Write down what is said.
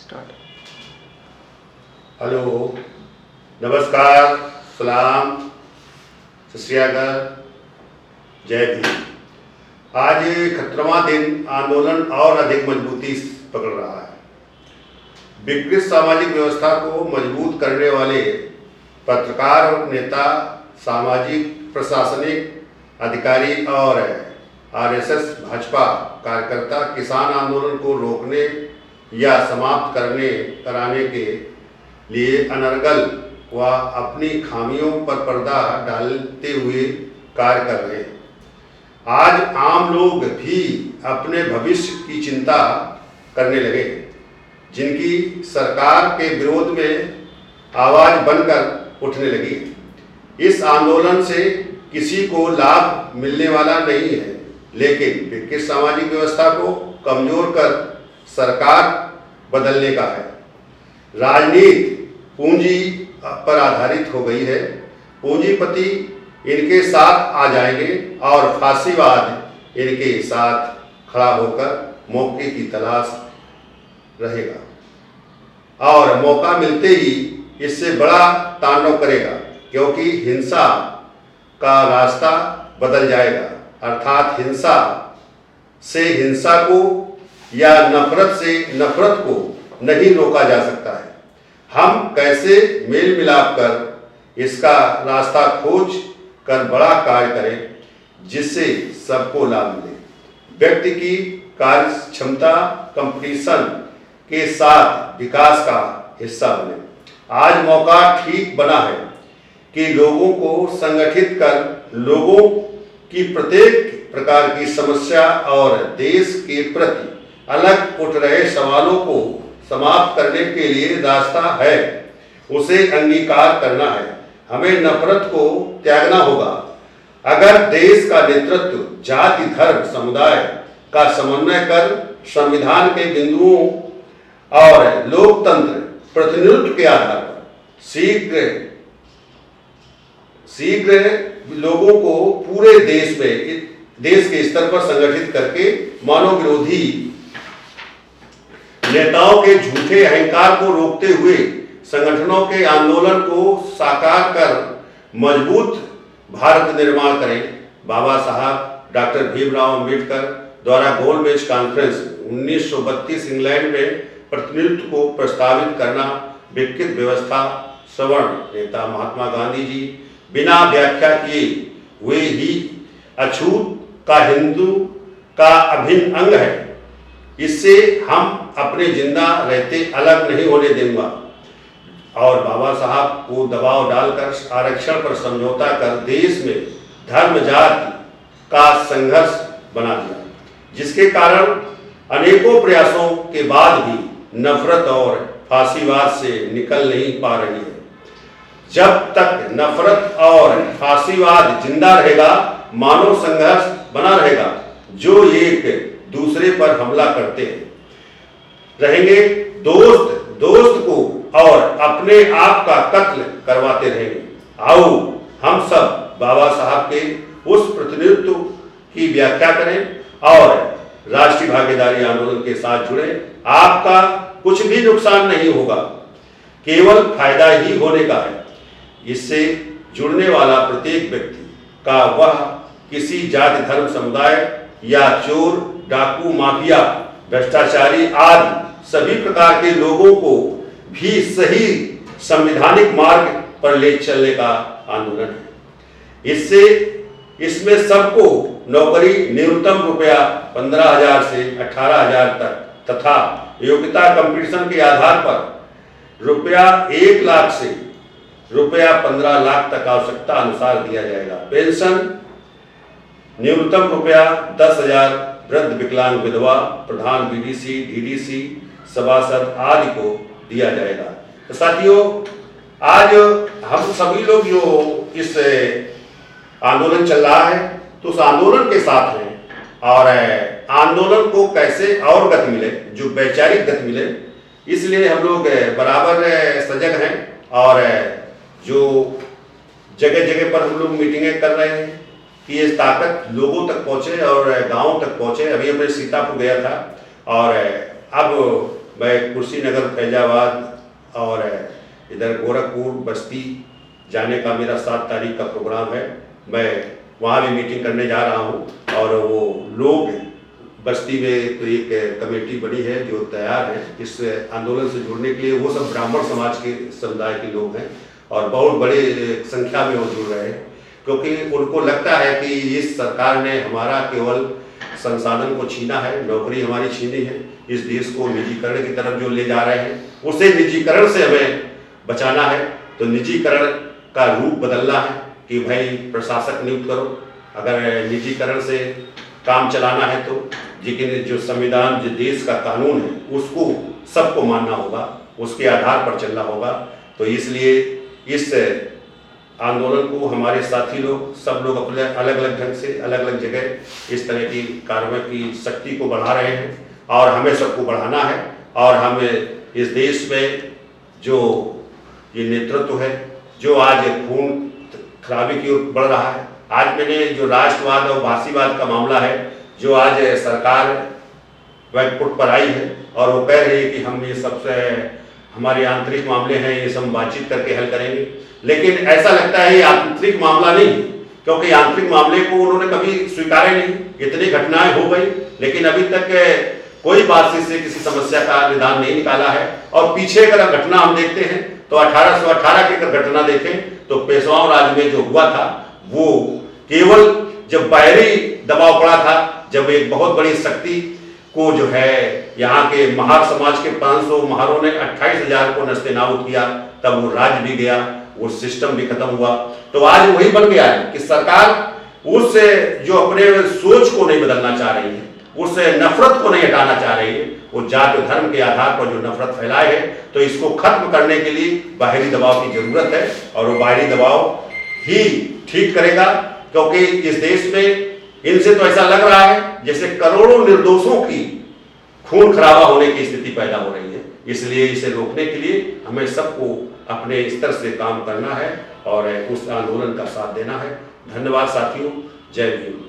Start. Hello, नमस्कार, सलाम, सत श्री अकाल, जय भीम। आज 71वां दिन आंदोलन और अधिक मजबूती पकड़ रहा है। विकृत सामाजिक व्यवस्था को मजबूत करने वाले पत्रकार और नेता, सामाजिक प्रशासनिक अधिकारी और आरएसएस भाजपा कार्यकर्ता किसान आंदोलन को रोकने या समाप्त कराने के लिए अनर्गल व अपनी खामियों पर पर्दा डालते हुए कार्य कर रहे हैं। आज आम लोग भी अपने भविष्य की चिंता करने लगे हैं, जिनकी सरकार के विरोध में आवाज बनकर उठने लगी है। इस आंदोलन से किसी को लाभ मिलने वाला नहीं है, लेकिन विकृत सामाजिक व्यवस्था को कमजोर कर सरकार बदलने का है। राजनीति पूंजी पर आधारित हो गई है। पूंजीपति इनके साथ आ जाएंगे और फांसीवाद इनके साथ खड़ा होकर मौके की तलाश रहेगा और मौका मिलते ही इससे बड़ा तांडव करेगा, क्योंकि हिंसा का रास्ता बदल जाएगा। अर्थात हिंसा से हिंसा को या नफरत से नफरत को नहीं रोका जा सकता है। हम कैसे मेल मिलाप कर इसका रास्ता खोज कर बड़ा कार्य करें, जिससे सबको लाभ मिले। व्यक्ति की कार्य क्षमता कंपटीशन के साथ विकास का हिस्सा बने। आज मौका ठीक बना है कि लोगों को संगठित कर लोगों की प्रत्येक प्रकार की समस्या और देश के प्रति अलग उठ रहे सवालों को समाप्त करने के लिए रास्ता है, उसे अंगीकार करना है। हमें नफरत को त्यागना होगा। अगर देश का नेतृत्व जाति, धर्म, समुदाय का समन्वय कर संविधान के बिंदुओं और लोकतंत्र प्रतिनिधित्व के आधार पर शीघ्र लोगों को पूरे देश के स्तर पर संगठित करके मानव विरोधी नेताओं के झूठे अहंकार को रोकते हुए संगठनों के आंदोलन को साकार कर मजबूत भारत निर्माण करें। बाबा साहब डॉक्टर भीमराव अम्बेडकर द्वारा गोलमेज कॉन्फ्रेंस 1932 इंग्लैंड में प्रतिनिधित्व को प्रस्तावित करना, विकृत व्यवस्था सवर्ण नेता महात्मा गांधी जी बिना व्याख्या किए हुए ही अछूत का हिंदू का अभिन्न अंग है। इससे हम अपने जिंदा रहते अलग नहीं होने देंगे। और बाबा साहब को दबाव डालकर आरक्षण पर समझौता कर देश में धर्म जाति का संघर्ष बना दिया, जिसके कारण अनेकों प्रयासों के बाद भी नफरत और फांसीवाद से निकल नहीं पा रही है। जब तक नफरत और फांसीवाद जिंदा रहेगा, मानव संघर्ष बना रहेगा। जो एक दूसरे पर हमला करते रहेंगे, दोस्त को और अपने आप का कत्ल करवाते रहेंगे। आओ हम सब बाबा साहब के उस प्रतिनिधित्व की व्याख्या करें और राष्ट्रीय भागीदारी आंदोलन के साथ जुड़े। आपका कुछ भी नुकसान नहीं होगा, केवल फायदा ही होने का है। इससे जुड़ने वाला प्रत्येक व्यक्ति का वह किसी जाति, धर्म, समुदाय या चोर, डाकू, माफिया, भ्रष्टाचारी आदि सभी प्रकार के लोगों को भी सही संवैधानिक मार्ग पर ले चलने का आंदोलन है। इसमें सबको नौकरी न्यूनतम रुपया 15,000 से 18,000 तक तथा योग्यता कंपटीशन के आधार पर रुपया 1 लाख से रुपया 15 लाख तक आवश्यकता अनुसार दिया जाएगा। पेंशन न्यूनतम रुपया 10,000 वृद्ध, विकलांग, विधवा, प्रधान, बीडीसी, डीडीसी, सभासद आदि को दिया जाएगा। तो साथियों, आज हम सभी लोग जो इस आंदोलन चल रहा है, तो उस आंदोलन के साथ हैं और आंदोलन को कैसे और गति मिले, जो वैचारिक गति मिले, इसलिए हम लोग बराबर सजग हैं और जो जगह जगह पर हम लोग मीटिंगें कर रहे हैं कि ये ताकत लोगों तक पहुंचे और गांवों तक पहुंचे। अभी मैं सीतापुर गया था और अब मैं कुर्सीनगर, फैजाबाद और इधर गोरखपुर, बस्ती जाने का मेरा 7 तारीख का प्रोग्राम है। मैं वहाँ भी मीटिंग करने जा रहा हूँ और वो लोग बस्ती में तो एक कमेटी बनी है जो तैयार है इस आंदोलन से जुड़ने के लिए। वो सब ब्राह्मण समाज के समुदाय के लोग हैं और बहुत बड़े संख्या में वो जुड़ रहे हैं, क्योंकि उनको लगता है कि इस सरकार ने हमारा केवल संसाधन को छीना है, नौकरी हमारी छीनी है, इस देश को निजीकरण की तरफ जो ले जा रहे हैं उसे निजीकरण से हमें बचाना है। तो निजीकरण का रूप बदलना है कि भाई प्रशासक नियुक्त करो, अगर निजीकरण से काम चलाना है तो, लेकिन जो संविधान, जो देश का कानून है उसको सबको मानना होगा, उसके आधार पर चलना होगा। तो इसलिए इस आंदोलन को हमारे साथी लोग, सब लोग अपने अलग अलग ढंग से अलग अलग जगह इस तरह की कार्रवाई की शक्ति को बढ़ा रहे हैं और हमें सबको बढ़ाना है। और हमें इस देश में जो ये नेतृत्व है जो आज खून खराबी की ओर बढ़ रहा है, आज मैंने जो राष्ट्रवाद और भाषीवाद का मामला है जो आज सरकार बैकफुट पर आई है और वो कह रही है कि हम ये सबसे हमारे आंतरिक मामले हैं, ये सब बातचीत करके हल करेंगे, लेकिन ऐसा लगता है ये आंतरिक मामला नहीं, क्योंकि आंतरिक मामले को उन्होंने कभी स्वीकारा नहीं। इतनी घटनाएं हो गई लेकिन अभी तक कोई बात से किसी समस्या का निदान नहीं निकाला है। और पीछे अगर घटना हम देखते हैं तो 1818 की अगर घटना देखें तो पेशवाओं राज में जो हुआ था वो केवल जब बाहरी दबाव पड़ा था, जब एक बहुत बड़ी शक्ति को जो है यहाँ के महार समाज के 500 महारों ने 28,000 को नस्ते-नाबूद किया, तब वो राज भी गया, वो सिस्टम भी खत्म हुआ। तो आज वही बन गया है कि सरकार उस जो अपने सोच को नहीं बदलना चाह रही है, उस नफरत को नहीं हटाना चाह रही है, वो जाति धर्म के आधार पर जो नफरत फैलाए है, तो इसको खत्म करने के लिए बाहरी दबाव की जरूरत है और वो बाहरी दबाव ही ठीक करेगा। क्योंकि इस देश में इनसे तो ऐसा लग रहा है जैसे करोड़ों निर्दोषों की खून खराबा होने की स्थिति पैदा हो रही है। इसलिए इसे रोकने के लिए हमें सबको अपने स्तर से काम करना है और उस आंदोलन का साथ देना है। धन्यवाद साथियों, जय भीम।